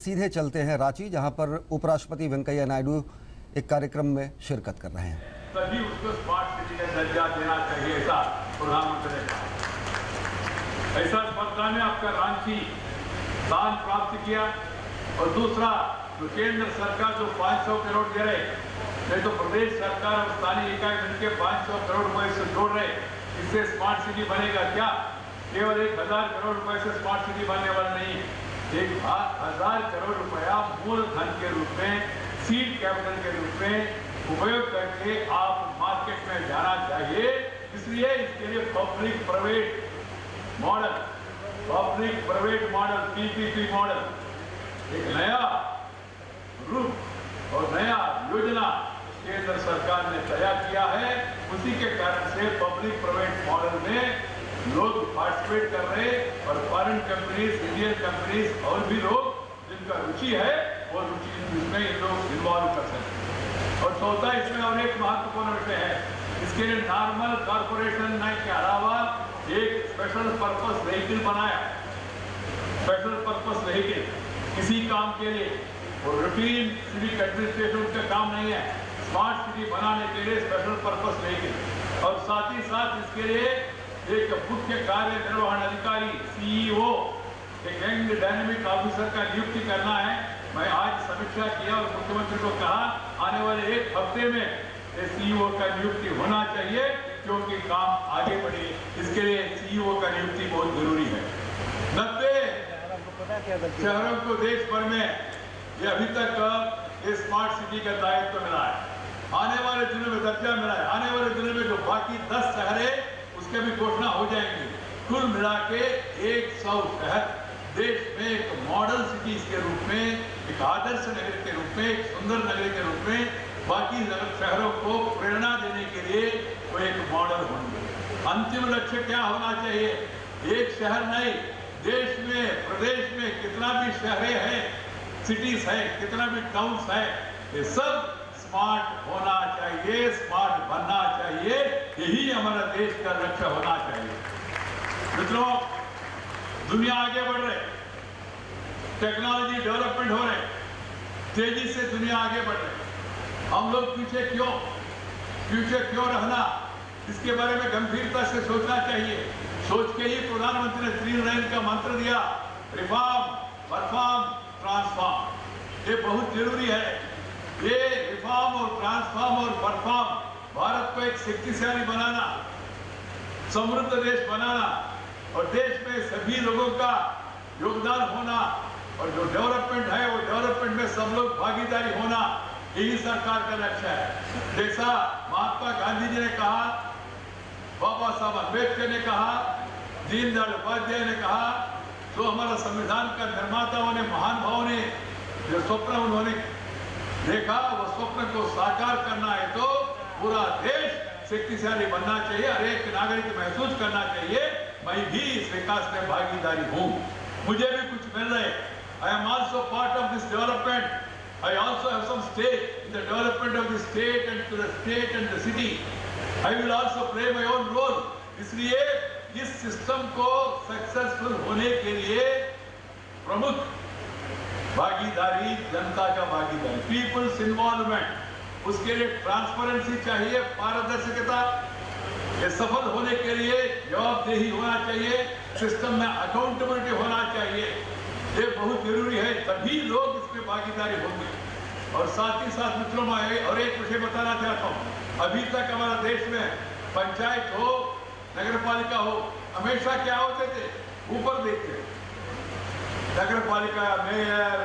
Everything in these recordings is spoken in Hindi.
सीधे चलते हैं रांची, जहां पर उपराष्ट्रपति वेंकैया नायडू एक कार्यक्रम में शिरकत कर रहे हैं। तभी उसको स्मार्ट सिटी का दर्जा देना चाहिए, ऐसा प्रधानमंत्री ने कहा। ऐसा स्पर्धा में आपका रांची स्थान प्राप्त किया। और दूसरा, जो केंद्र सरकार जो 500 करोड़ दे रहे, नहीं तो प्रदेश सरकार और स्थानीय इकाई मिलकर 500 करोड़ रुपए से जोड़ रहे, इससे स्मार्ट सिटी बनेगा क्या? केवल 1000 करोड़ रुपए से स्मार्ट सिटी बनने वाला नहीं, 1000 करोड़ रुपया मूलधन के रूप में, सीड कैपिटल के रूप में उपयोग करके आप मार्केट में जाना चाहिए। इसलिए इसके लिए public private model PPP model, एक नया रूप और नया योजना केंद्र सरकार ने तैयार किया है। उसी के कारण से पब्लिक प्राइवेट मॉडल में लोग पार्टिसिपेट कर रहे और फॉरेन कंपनीज, इंडियन कंपनीज और भी लोग जिनका रुचि है वो रुचि इसमें इन लोग इन्वॉल्व कर सकते हैं। और चौथा, इसमें और एक महत्वपूर्ण विषय है, इसके लिए नॉर्मल कॉर्पोरेशन के अलावा एक स्पेशल पर्पस व्हीकल बनाया। स्पेशल पर्पस व्हीकल किसी काम के लिए, और रूटीन सिविक एडमिनिस्ट्रेशन का काम नहीं है, स्मार्ट सिटी बनाने के लिए स्पेशल पर्पस व्हीकल। और साथ ही साथ इसके लिए एक मुख्य कार्यनिर्वहन अधिकारी सीईओ, एक यंग डायनेमिक ऑफिसर का नियुक्ति करना है। मैं आज समीक्षा किया और मुख्यमंत्री को कहा आने वाले एक हफ्ते में सीईओ का नियुक्ति होना चाहिए, क्योंकि काम आगे बढ़े। इसके लिए सीईओ का नियुक्ति बहुत जरूरी है। 90 शहरों को देश भर में ये अभी तक ये स्मार्ट सिटी का दायित्व मिला है। आने वाले दिनों में दर्जा मिला है। आने वाले दिनों में जो बाकी 10 शहर है उसके भी घोषणा हो जाएंगी। कुल मिला के 100 शहर देश में एक मॉडल सिटीज के रूप में, एक आदर्श नगर के रूप में, एक सुंदर नगर के रूप में बाकी शहरों को प्रेरणा देने के लिए वो एक मॉडल होंगे। अंतिम लक्ष्य क्या होना चाहिए? एक शहर नहीं, देश में, प्रदेश में कितना भी शहरें हैं, सिटीज है, कितना भी टाउन्स है, ये सब स्मार्ट होना चाहिए, स्मार्ट बनना चाहिए। यही हमारा देश का लक्ष्य होना चाहिए। मित्रों, दुनिया आगे बढ़ रही, टेक्नोलॉजी डेवलपमेंट हो रहे, तेजी से दुनिया आगे बढ़ रही। हम लोग पीछे क्यों रहना? इसके बारे में गंभीरता से सोचना चाहिए। सोच के ही प्रधानमंत्री ने 3 लाइन का मंत्र दिया, रिफॉर्म, परफॉर्म, ट्रांसफॉर्म। ये बहुत जरूरी है। ये रिफॉर्म और ट्रांसफॉर्म और परफॉर्म भारत को एक शक्तिशाली बनाना, समृद्ध देश बनाना और देश में सभी लोगों का योगदान होना, और जो डेवलपमेंट है वो डेवलपमेंट में सब लोग भागीदारी होना, यही सरकार का लक्ष्य है। जैसा महात्मा गांधी जी ने कहा, बाबा साहब अम्बेडकर ने कहा, दीनदयाल उपाध्याय ने कहा, तो हमारा संविधान का निर्माताओं ने, महान भावों ने जो स्वप्न उन्होंने देखा, वो स्वप्न को साकार करना है तो पूरा देश शक्तिशाली बनना चाहिए। हर एक नागरिक महसूस करना चाहिए मैं भी इस विकास में भागीदारी हूँ, मुझे भी कुछ मिल रहे। I am also part of this development. I also have some stake in the development of the state and to the state and the city. I will also play my own role. इसलिए इस सिस्टम को सक्सेसफुल होने के लिए प्रमुख भागीदारी, जनता का भागीदारी, पीपल्स इन्वॉल्वमेंट। उसके लिए ट्रांसपेरेंसी चाहिए, पारदर्शिता। ये सफल होने के लिए जवाबदेही होना चाहिए, सिस्टम में अकाउंटेबिलिटी होना चाहिए। ये बहुत जरूरी है, तभी लोग इसमें भागीदारी होंगे। और साथ ही साथ मित्रों, मैं और एक विषय बताना चाहता हूँ। अभी तक हमारा देश में पंचायत हो, नगर पालिका हो, हमेशा क्या होते थे? ऊपर देखते, नगर पालिका, mayor,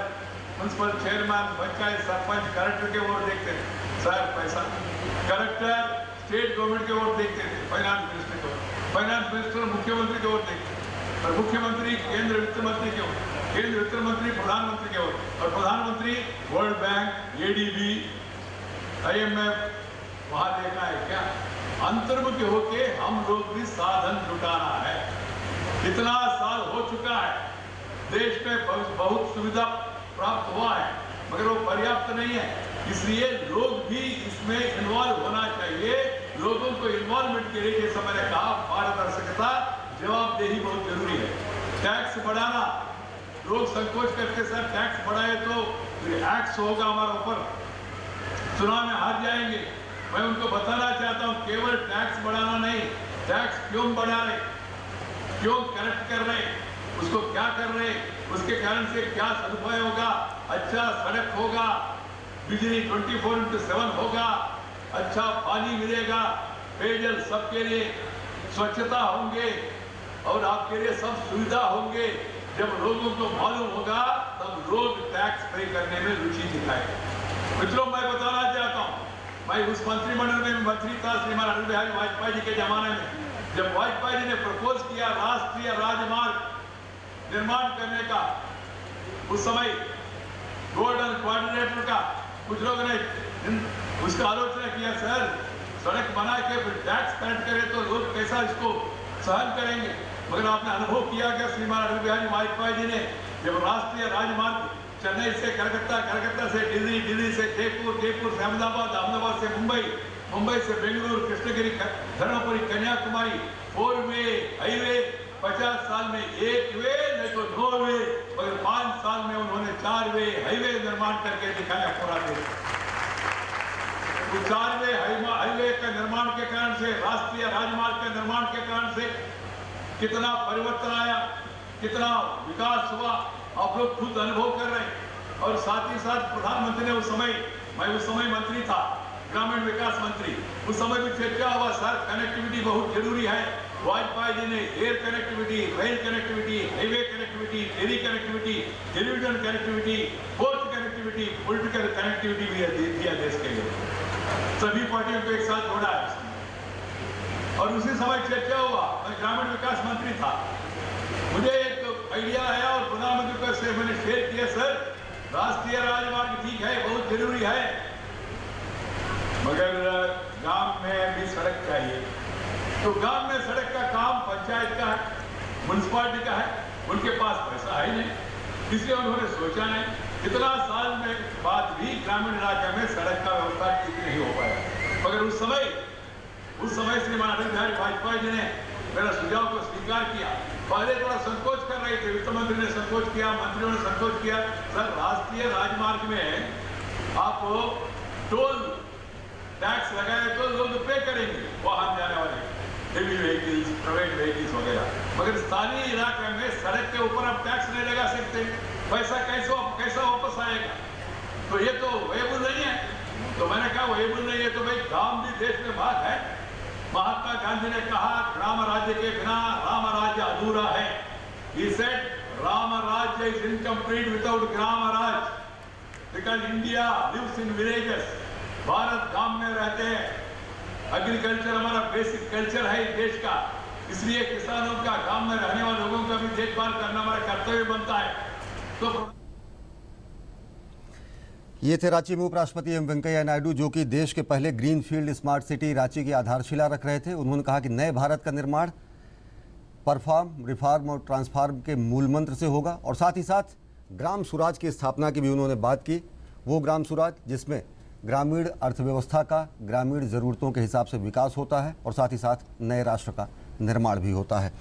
municipal chairman, panchayat sarpanch, collector के वोट देखते थे, सर पैसा। कलेक्टर स्टेट गवर्नमेंट के वोट देखते थे, फाइनेंस मिनिस्टर के वोट, फाइनेंस मिनिस्टर मुख्यमंत्री के वोट देखते थे, और मुख्यमंत्री केंद्र वित्त मंत्री के वोट, केंद्र वित्त मंत्री प्रधानमंत्री के वोट, और प्रधानमंत्री वर्ल्ड बैंक, एडीबी, IMF। वहां देखना है क्या? अंतर्मुखी होके हम लोग भी साधन जुटाना है। इतना साल हो चुका है, देश में बहुत सुविधा प्राप्त हुआ है, मगर वो पर्याप्त नहीं है। इसलिए लोग भी इसमें इन्वॉल्व होना चाहिए। लोगों को इन्वॉल्वमेंट के लिए, जैसा मैंने कहा, पारदर्शिता, जवाबदेही बहुत जरूरी है। टैक्स बढ़ाना, लोग संकोच करके सर टैक्स बढ़ाए तो एक्ट होगा हमारे ऊपर, चुनाव में हार जाएंगे। मैं उनको बताना चाहता हूं केवल टैक्स बढ़ाना नहीं, टैक्स क्यों बढ़ा रहे, क्यों कलेक्ट कर रहे, उसको क्या कर रहे, उसके कारण से क्या सदुपयोग होगा, अच्छा सड़क होगा, बिजली 24/7 होगा, अच्छा पानी मिलेगा, पेयजल सबके लिए, स्वच्छता होंगे और आपके लिए सब सुविधा होंगे। जब लोगों को मालूम होगा तब लोग टैक्स पे करने में रुचि दिखाएंगे। मित्रों, मैं बताना चाहता हूं, मैं उस मंत्रिमंडल में मंत्री था श्रीमान अटल बिहारी वाजपेयी जी के जमाने में, जब वाजपेयी जी ने प्रपोज किया राष्ट्रीय राजमार्ग निर्माण करने का, उस समय गोल्डन क्वाड्रिलेटरल का कुछ लोगों ने उसका आलोचना किया, सर सड़क बना के फिर टैक्स कलेक्ट करे तो लोग कैसा इसको सहन करेंगे। मगर आपने अनुभव किया कि श्रीमान अटल बिहारी वाजपेयी जी ने जब राष्ट्रीय राजमार्ग चेन्नई से कलकत्ता, कलकत्ता से दिल्ली, दिल्ली से जयपुर, जयपुर से अहमदाबाद, अहमदाबाद से मुंबई, मुंबई से बेंगलुरु, कृष्णगिरी, धर्मपुरी, कन्याकुमारी, 4 वे हाईवे 50 साल में 1 वे नहीं तो 2 वे, मगर 5 साल में उन्होंने 4 वे हाईवे निर्माण करके दिखाया पूरा देश। 4 वे हाईवे के निर्माण के कारण से, राष्ट्रीय राजमार्ग के निर्माण के कारण से कितना परिवर्तन आया, कितना विकास हुआ, आप लोग खुद अनुभव कर रहे हैं। और साथ ही साथ प्रधानमंत्री ने उस समय, मैं उस समय मंत्री था, ग्रामीण विकास मंत्री, उस समय भी चर्चा हुआ सर कनेक्टिविटी बहुत जरूरी है। वाजपेयी जी ने air connectivity, rail connectivity, highway connectivity, tele connectivity, television connectivity, post connectivity, political connectivity भी दिया देश के लिए, सभी पार्टियों को एक साथ जोड़ा है। और उसी समय चर्चा हुआ, मैं ग्रामीण विकास मंत्री था, मुझे एक आइडिया आया और प्रधानमंत्री को से मैंने शेयर किया, सर राष्ट्रीय राजमार्ग ठीक है, बहुत जरूरी है, मगर गांव में भी सड़क चाहिए। तो गांव में सड़क का काम पंचायत का है, म्युनिसिपालिटी का है, उनके पास पैसा है नहीं, इसलिए उन्होंने सोचा नहीं। इतना साल में बाद भी ग्रामीण इलाके में सड़क का व्यवस्था ठीक नहीं हो पाया। मगर उस समय श्रीमान अटल बिहारी वाजपेयी जी ने मेरा सुझाव को स्वीकार किया। पहले थोड़ा संकोच कर रहे थे, वित्त मंत्री ने संकोच किया, मंत्रियों ने संकोच किया, सर राष्ट्रीय राजमार्ग में आप टोल टैक्स लगाए तो लोग पे करेंगे, वाहन जाने वाले हेवी व्हीकल्स, प्राइवेट व्हीकल्स वगैरह, मगर स्थानीय इलाके में सड़क के ऊपर आप टैक्स नहीं लगा सकते, पैसा कैसा वापस आएगा? तो ये तो वेबल नहीं है। तो मैंने कहा वेबल नहीं है तो भाई गांव भी देश में भाग है। महात्मा गांधी ने कहा राम राज्य के बिना राम राज्य अधूरा है। He said राम राज्य is incomplete without gram Raj, because India lives in villages। Bharat गांव में रहते हैं, एग्रीकल्चर हमारा बेसिक कल्चर है इस देश का, इसलिए किसानों का, गांव में रहने वाले लोगों का भी देखभाल करना हमारा कर्तव्य बनता है। तो ये थे रांची में उपराष्ट्रपति एम वेंकैया नायडू, जो कि देश के पहले ग्रीनफील्ड स्मार्ट सिटी रांची की आधारशिला रख रहे थे। उन्होंने कहा कि नए भारत का निर्माण परफॉर्म, रिफॉर्म और ट्रांसफॉर्म के मूल मंत्र से होगा, और साथ ही साथ ग्राम स्वराज की स्थापना की भी उन्होंने बात की। वो ग्राम स्वराज जिसमें ग्रामीण अर्थव्यवस्था का ग्रामीण ज़रूरतों के हिसाब से विकास होता है और साथ ही साथ नए राष्ट्र का निर्माण भी होता है।